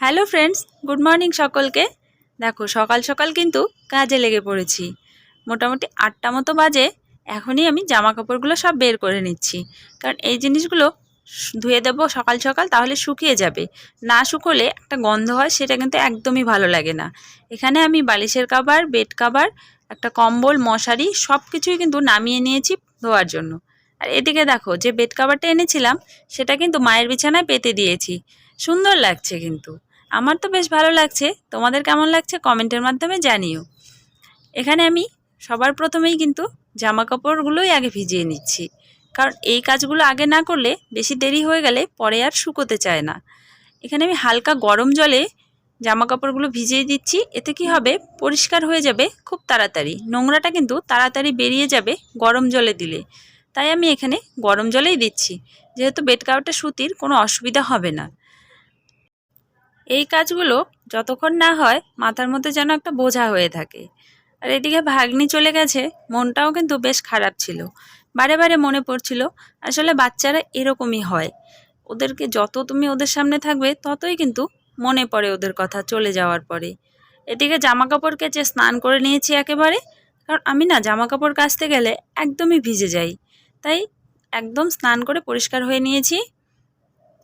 Hello friends, good morning সকলকে। দেখো সকাল সকাল কিন্তু কাজে লেগে পড়েছি। মোটামুটি 8টা মতো বাজে। এখনই আমি জামা কাপড়গুলো সব বের করে নিচ্ছি, কারণ এই জিনিসগুলো ধুয়ে দেবো সকাল সকাল, তাহলে শুকিয়ে যাবে। না শুকোলে একটা গন্ধ হয়, সেটা কিন্তু একদমই ভালো লাগে না। এখানে আমি বালিশের কভার, বেড কভার, একটা কম্বল, মশারি সব কিছুই কিন্তু নামিয়ে নিয়েছি ধোয়ার জন্য। আর এদিকে দেখো, যে বেড কভারটা এনেছিলাম সেটা কিন্তু মায়ের বিছানায় পেতে দিয়েছি। সুন্দর লাগছে কিন্তু, আমার তো বেশ ভালো লাগছে। তোমাদের কেমন লাগছে কমেন্টের মাধ্যমে জানিও। এখানে আমি সবার প্রথমেই কিন্তু জামা কাপড়গুলোই আগে ভিজিয়ে নিচ্ছি, কারণ এই কাজগুলো আগে না করলে বেশি দেরি হয়ে গেলে পরে আর শুকোতে চায় না। এখানে আমি হালকা গরম জলে জামা কাপড়গুলো ভিজিয়ে দিচ্ছি। এতে কি হবে, পরিষ্কার হয়ে যাবে খুব তাড়াতাড়ি, নোংরাটা কিন্তু তাড়াতাড়ি বেরিয়ে যাবে গরম জলে দিলে। তাই আমি এখানে গরম জলেই দিচ্ছি, যেহেতু বেড কাভারটা সুতির, কোনো অসুবিধা হবে না। এই কাজগুলো যতক্ষণ না হয় মাথার মধ্যে যেন একটা বোঝা হয়ে থাকে। আর এদিকে ভাগ্নি চলে গেছে, মনটাও কিন্তু বেশ খারাপ ছিল। বারে বারে মনে পড়ছিল, আসলে বাচ্চারা এরকমই হয়। ওদেরকে যত তুমি ওদের সামনে থাকবে ততই কিন্তু মনে পড়ে ওদের কথা চলে যাওয়ার পরে। এদিকে জামা কাপড় কেচে স্নান করে নিয়েছি একেবারে, কারণ আমি না জামা কাপড় কাচতে গেলে একদমই ভিজে যাই। তাই একদম স্নান করে পরিষ্কার হয়ে নিয়েছি।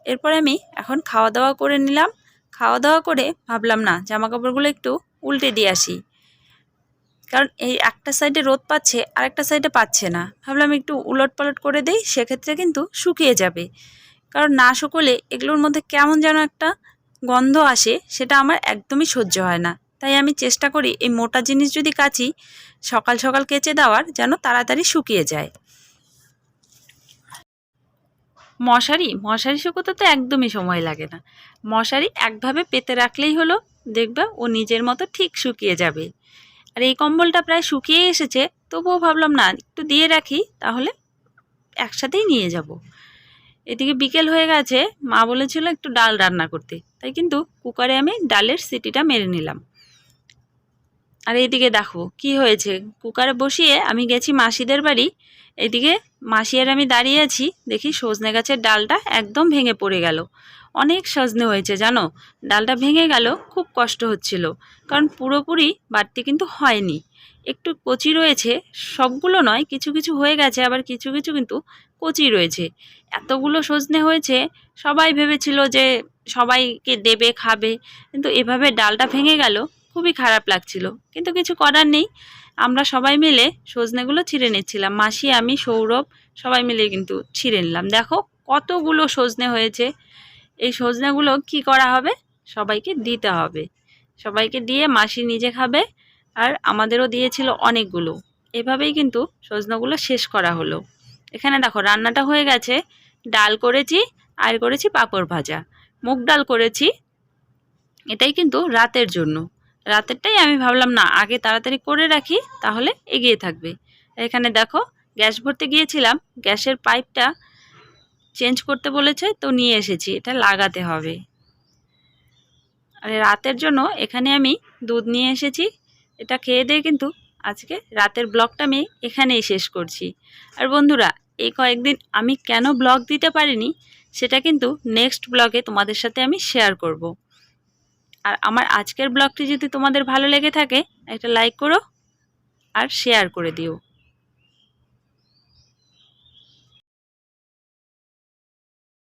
এরপর আমি এখন খাওয়া দাওয়া করে নিলাম। খাওয়া দাওয়া করে ভাবলাম না, জামা কাপড়গুলো একটু উল্টে দিয়ে আসি, কারণ এই একটা সাইডে রোদ পাচ্ছে আর একটা সাইডে পাচ্ছে না। ভাবলাম একটু উলট পালট করে দেই, সেক্ষেত্রে কিন্তু শুকিয়ে যাবে। কারণ না শুকোলে এগুলোর মধ্যে কেমন যেন একটা গন্ধ আসে, সেটা আমার একদমই সহ্য হয় না। তাই আমি চেষ্টা করি এই মোটা জিনিস যদি কাচি, সকাল সকাল কেচে দেওয়ার, যেন তাড়াতাড়ি শুকিয়ে যায়। মশারি শুকোতে তো একদমই সময় লাগে না। মশারি একভাবে পেতে রাখলেই হলো, দেখবে ও নিজের মতো ঠিক শুকিয়ে যাবে। আর এই কম্বলটা প্রায় শুকিয়ে এসেছে, তবুও ভাবলাম না একটু দিয়ে রাখি, তাহলে একসাথেই নিয়ে যাব। এদিকে বিকেল হয়ে গেছে, মা বলেছিল একটু ডাল রান্না করতে, তাই কিন্তু কুকারে আমি ডালের সিটিটা মেরে নিলাম। আর এইদিকে দেখো কি হয়েছে, কুকারে বসিয়ে আমি গেছি মাসিদের বাড়ি। এদিকে মাসি আর আমি দাঁড়িয়ে আছি, দেখি সজনে গাছের ডালটা একদম ভেঙে পড়ে গেল। অনেক সজনে হয়েছে জানো, ডালটা ভেঙে গেল, খুব কষ্ট হচ্ছিল। কারণ পুরোপুরি বাড়তি কিন্তু হয়নি, একটু কচি রয়েছে। সবগুলো নয়, কিছু কিছু হয়ে গেছে, আবার কিছু কিছু কিন্তু কচি রয়েছে। এতগুলো সজনে হয়েছে, সবাই ভেবেছিল যে সবাইকে দেবে, খাবে, কিন্তু এভাবে ডালটা ভেঙে গেল, খুবই খারাপ লাগছিল। কিন্তু কিছু করার নেই, আমরা সবাই মিলে সজনেগুলো ছিঁড়ে নিচ্ছিলাম। মাসি, আমি, সৌরভ সবাই মিলে কিন্তু ছিঁড়ে নিলাম। দেখো কতগুলো সজনে হয়েছে। এই সজনেগুলো কি করা হবে, সবাইকে দিতে হবে। সবাইকে দিয়ে মাসি নিজে খাবে, আর আমাদেরও দিয়েছিল অনেকগুলো। এভাবেই কিন্তু সজনেগুলো শেষ করা হলো। এখানে দেখো রান্নাটা হয়ে গেছে। ডাল করেছি, আর করেছি পাঁপড় ভাজা, মুগ ডাল করেছি। এটাই কিন্তু রাতের জন্য। রাতেরটাই আমি ভাবলাম না আগে তাড়াতাড়ি করে রাখি, তাহলে এগিয়ে থাকবে। এখানে দেখো গ্যাস ভরতে গিয়েছিলাম, গ্যাসের পাইপটা চেঞ্জ করতে বলেছে, তো নিয়ে এসেছি, এটা লাগাতে হবে। আর রাতের জন্য এখানে আমি দুধ নিয়ে এসেছি। এটা খেয়ে দিয়ে কিন্তু আজকে রাতের ব্লগটা আমি এখানেই শেষ করছি। আর বন্ধুরা, এই কয়েকদিন আমি কেন ব্লগ দিতে পারিনি, সেটা কিন্তু নেক্সট ব্লগে তোমাদের সাথে আমি শেয়ার করব। আর আমার আজকের ব্লগটি যদি তোমাদের ভালো লেগে থাকে, একটা লাইক করো আর শেয়ার করে দিও।